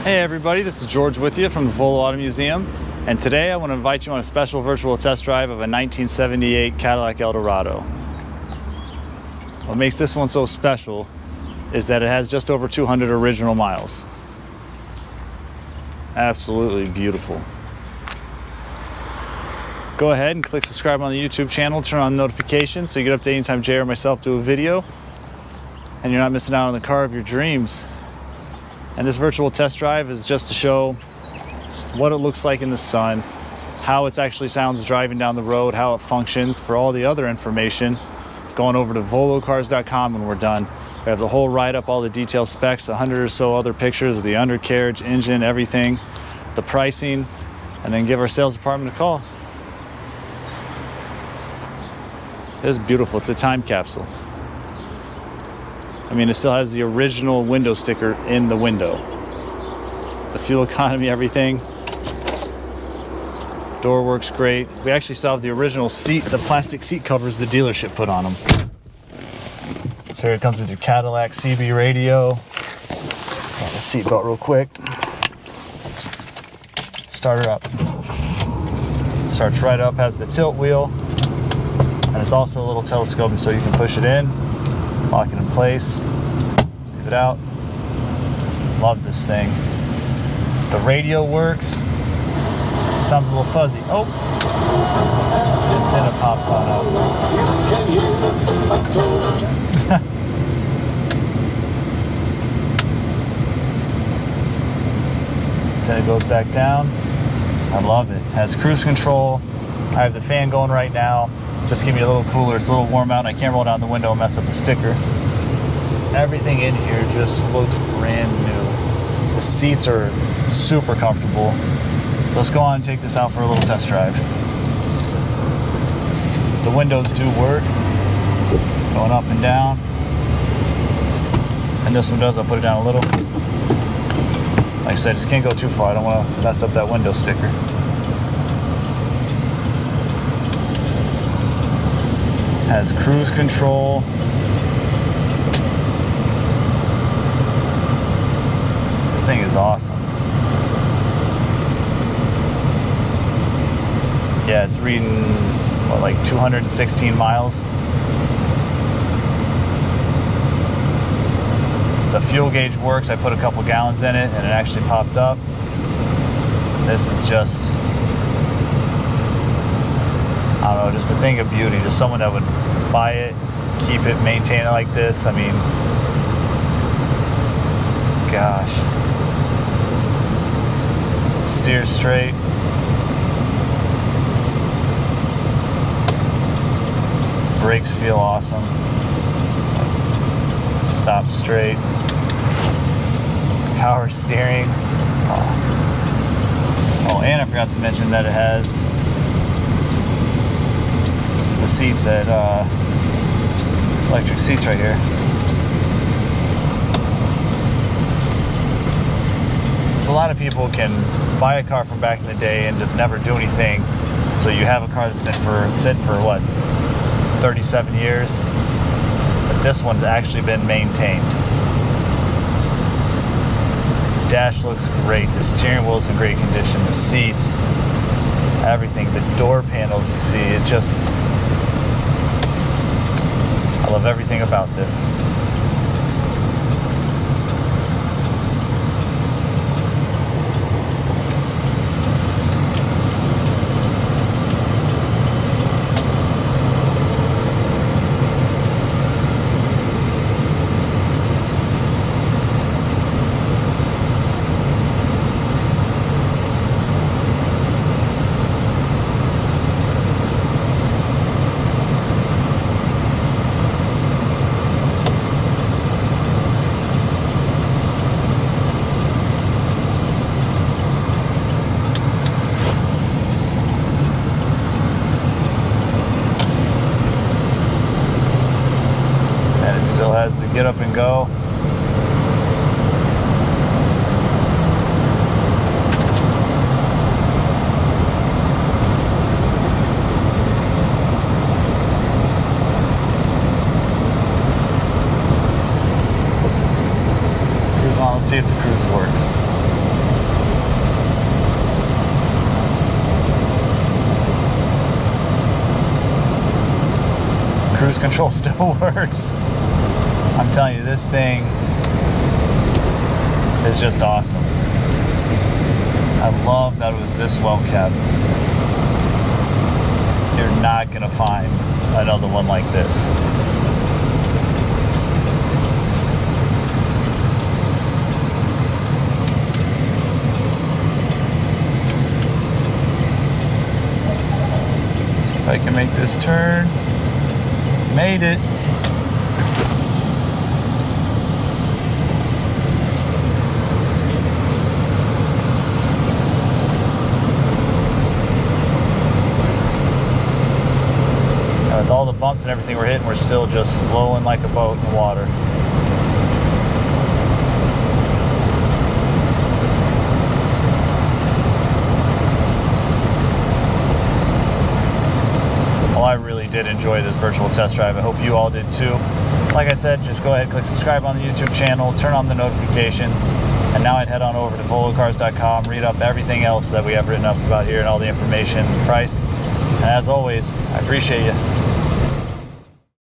Hey everybody, this is George with you from the Volo Auto Museum, and today I want to invite you on a special virtual test drive of a 1978 Cadillac Eldorado. What makes this one so special is that it has just over 200 original miles. Absolutely beautiful. Go ahead and click subscribe on the YouTube channel, turn on notifications so you get updated anytime Jay or myself do a video, and you're not missing out on the car of your dreams. And this virtual test drive is just to show what it looks like in the sun, how it actually sounds driving down the road, how it functions. For all the other information, going over to volocars.com when we're done. We have the whole write-up, all the detailed specs, 100 or so other pictures of the undercarriage, engine, everything, the pricing, and then give our sales department a call. It's beautiful. It's a time capsule. I mean, it still has the original window sticker in the window. The fuel economy, everything. Door works great. We actually still have the original seat, the plastic seat covers the dealership put on them. So here it comes with your Cadillac CB radio. Got the seatbelt real quick. Start her up. Starts right up, has the tilt wheel. And it's also a little telescoping so you can push it in, lock it in place, leave it out. Love this thing. The radio works. Sounds a little fuzzy. Oh! Antenna pops on up. Then it goes back down. I love it. Has cruise control. I have the fan going right now. Just to give me a little cooler. It's a little warm out and I can't roll down the window and mess up the sticker. Everything in here just looks brand new. The seats are super comfortable. So let's go on and take this out for a little test drive. The windows do work. Going up and down. And this one does. I'll put it down a little. Like I said, just can't go too far. I don't want to mess up that window sticker. Has cruise control. This thing is awesome. Yeah, it's reading, what, like 216 miles. The fuel gauge works. I put a couple gallons in it and it actually popped up. This is just, I don't know, just a thing of beauty. Just someone that would buy it, keep it, maintain it like this. I mean, gosh. Steer straight. Brakes feel awesome. Stop straight. Power steering. Oh, and I forgot to mention that it has the seats that electric seats right here. So a lot of people can buy a car from back in the day and just never do anything. So you have a car that's been sitting for what, 37 years, but this one's actually been maintained. Dash looks great. The steering wheel's in great condition. The seats, everything, the door panels you see, it just, I love everything about this. Still has the get up and go. Cruise on, let's see if the cruise works. cruise control still works. I'm telling you, this thing is just awesome. I love that it was this well kept. You're not gonna find another one like this. See if I can make this turn. Made it. With all the bumps and everything we're hitting, we're still just flowing like a boat in the water. Well, I really did enjoy this virtual test drive. I hope you all did too. Like I said, just go ahead, click subscribe on the YouTube channel, turn on the notifications, and now I'd head on over to volocars.com, read up everything else that we have written up about here and all the information, the price. And as always, I appreciate you.